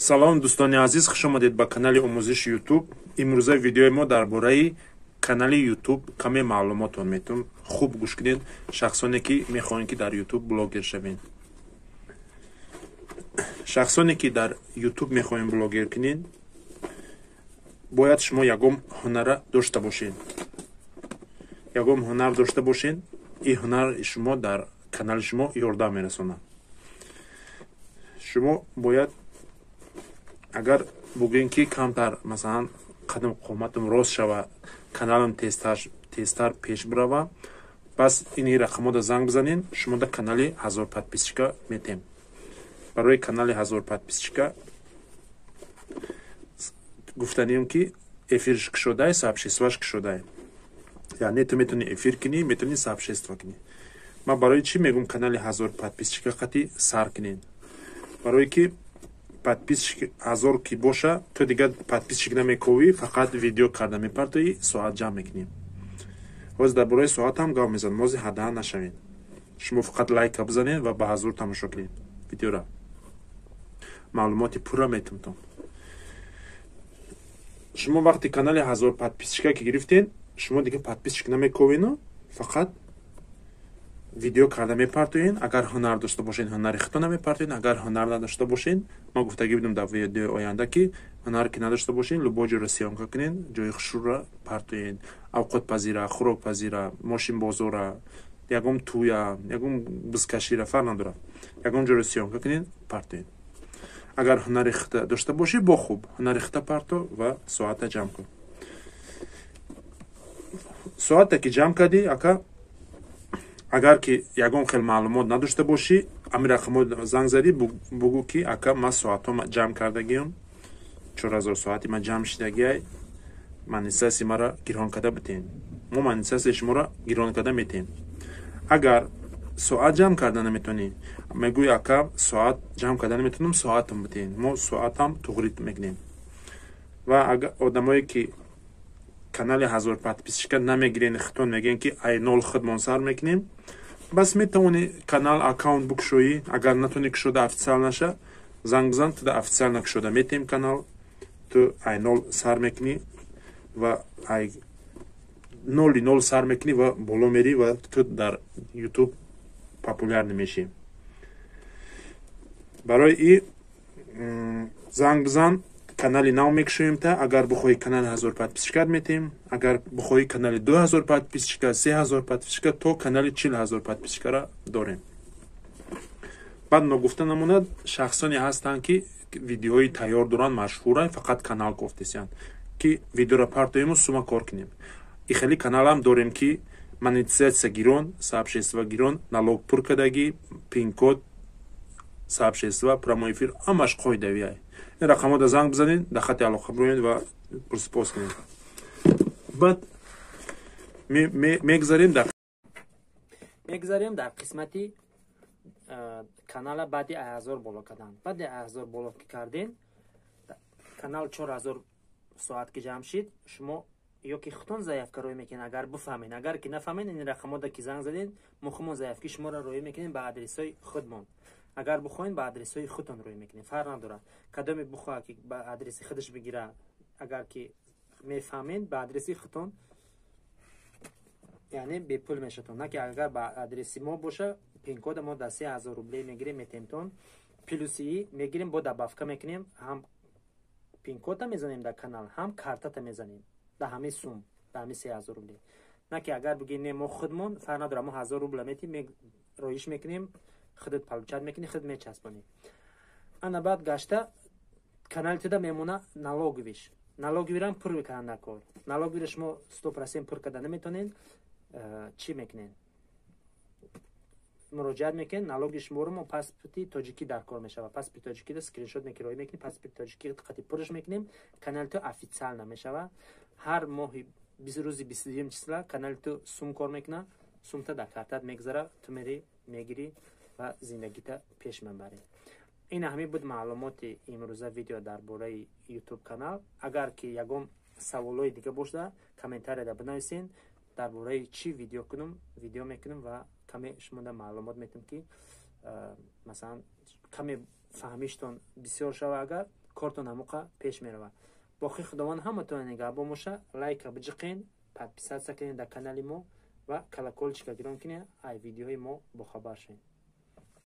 салом дӯстони азиз, хуш омадед ба канали омӯзиши YouTube. имрӯза видеои мо дар бораи канали YouTube каме маълумотон метавон. Хуб гӯш кунед, шахсоне ки мехоҳанд ки дар YouTube блогер шавед. шахсоне ки дар YouTube мехоҳанд блогер кунед, бояд шумо ягон ҳунара дошта бошед. ягон ҳунар дошта бошед, ин ҳунар шумо дар канали шумо ёрдам мерасонад. шумо бояд агар бугӯем ки камтар масалан қадам қоматам рост шава, каналам тезтар пеш бирава, пас ини рақамода занг бизанед, шумо да канали 1000 подписчика метем. барои канали 1000 подписчика гуфтанем ки эфирш кушодай, сообществаш кушодай. яъне ту метавони эфир кунӣ, метавони сообщество кунӣ. ман барои чӣ мегӯям канали 1000 подписчика қати сар кунед? барое ки подписчик 1000 ки боша, ту дигар подписчик намековӣ, фақат видео карда мепартоӣ, соат ҷамъ мекунем. ҳозир дар бораи соат ҳам гап мезанам, мози ҳадаҳа нашавед. шумо фақат лайка бизанед ва ба ҳазур тамошо кунед видеора. маълумоти пурра метавонтон. шумо вақти канали 1000 подписчика ки гирифтед, шумо дигар подписчик намековину, фақат видео карда мепартоед. агар ҳунар дошта бошед, ҳунари худтон мепартоед. агар ҳунар надошта бошед, ман гуфтагӣ будам дар видеои оянда ки ҳунар ки надошта бошед, лубоҷиро съёмка кунед, ҷои хушрӯра партоед, авқотпазира, хӯрокпазира, мошинбозора, ягон туя, ягон бизкашира, фарқ надорад. ягон ҷоро съёмка кунед, партоед. агар ҳунари худта дошта бошед, бо хуб, ҳунари худта парто ва соата ҷамъ кун. соата ки ҷамъ кардӣ, ака агар ки ягон хел маълумот надошта бошӣ, ами рақамот занг задӣ, бугӯ ки ака ман соатҳо ҷамъ кардагиам, 4000 соати ман ҷамъ шидагиай, монетизасияи мара гирон карда битем. мо монетизасияи шуморо гирон карда метем. агар соат ҷамъ карда наметавонӣ, мегӯӣ ака соат ҷамъ карда наметавонам, соатам битем. мо соатам туғрит мекунем. ва агар одамое ки канали 1000 подписчика намегирен, хитон мегӯен ки ай 0 худмон сар мекунем, бас метавони канал аккаунт букушоӣ. агар натавони кушода официал наша, занг бизан, туда официал накушода метем канал, ту ай 0 сар мекунӣ ва ай 0 сар мекунӣ ва боло мерӣ ва ту дар YouTube популярный мешӣ. барои ин занг бизан, канали нав мекушоем та. агар бихоҳӣ канали 1000 подписчика метем, агар бихоҳӣ канали 2000 подписчика, 3000 подписчика, то канали 40000 подписчикара дорем. баъд ногуфта намонад, шахсоне ҳастанд ки видеои тайёр доранд, машҳуранд, фақат канал кофтесиянд ки видеора партоему сума кор кунем. и хеле каналам дорем ки монетизация гирон, сообщество гирон, налог пур кардагӣ, пин-код, сообщество, прямой эфир, ҳамаш қоидавиай. ин рақамода занг бизанед, дар хати алоқа бироед ва пурсипос кунед. баъд мегзарем дар қисмати канала баъди 1000 боло кардан. баъди 1000 боло ки карден, канал 4000 соат ки ҷамъ шид, шумо ё ки худтон заявка рӯй мекунед, агар бифаҳмед. агар ки нафаҳмед, ин рақамода ки занг задед, мо худмон заявки шуморо рӯй мекунем ба адресои худмон. агар бихоҳед ба адресои худтон рӯй мекунем, фарқ надорад. кадоме бихоҳад ки ба адреси худаш бигира, агар ки мефаҳмед, ба адреси худтон, яъне бепул мешатон. на ки агар ба адреси мо боша, пин-кода мо дар 3000 рубле мегирем, метемтон. плюси мегирем, бо добавка мекунем, ҳам пин-кода мезанем дар канал, ҳам картата мезанем дар ҳамаи сум, дар ҳамаи 3000 рубле. на ки агар бигӣ не мо худмон, фарқ надорад, мо 1000 рубля метим, роиш мекунем, худат палчат мекунӣ, худ мечаспонӣ. ана баъд гашта канали туда мемона налоговиш. налоговирам пур мекунанд дар кор. налоговира шумо 100% пур карда наметавонед. чӣ мекунед? муроҷиат мекунед, налоги шуморо мо паспорти тоҷикӣ дар кор мешавад. паспорти тоҷикӣ да скриншот мекироӣ мекунед, паспорти тоҷикӣ қати пурш мекунем, канали ту официал намешавад. ҳар моҳи рӯзи 22 числа канали ту сум кор мекуна, сумта дар картат мегзара, ту мери мегирӣ ва зиндагита пеш мебарӣ. ин ҳамин буд маълумоти имрӯза видео дар бораи YouTube канал. агар ки ягон саволои дига бошда, комментарияда бинависен, дар бораи чӣ видео мекунам ва каме шумода маълумот метам ки масалан каме фаҳмиштон бисёр шава. агар کارتون هموقع پیش میروه. باقی خداوند همتون نگاه باموشه. لایک بجقین، подписаться کنین در کانال ما و کلاکل چیکار کنین ای ویدیوهای ما با خبر شین.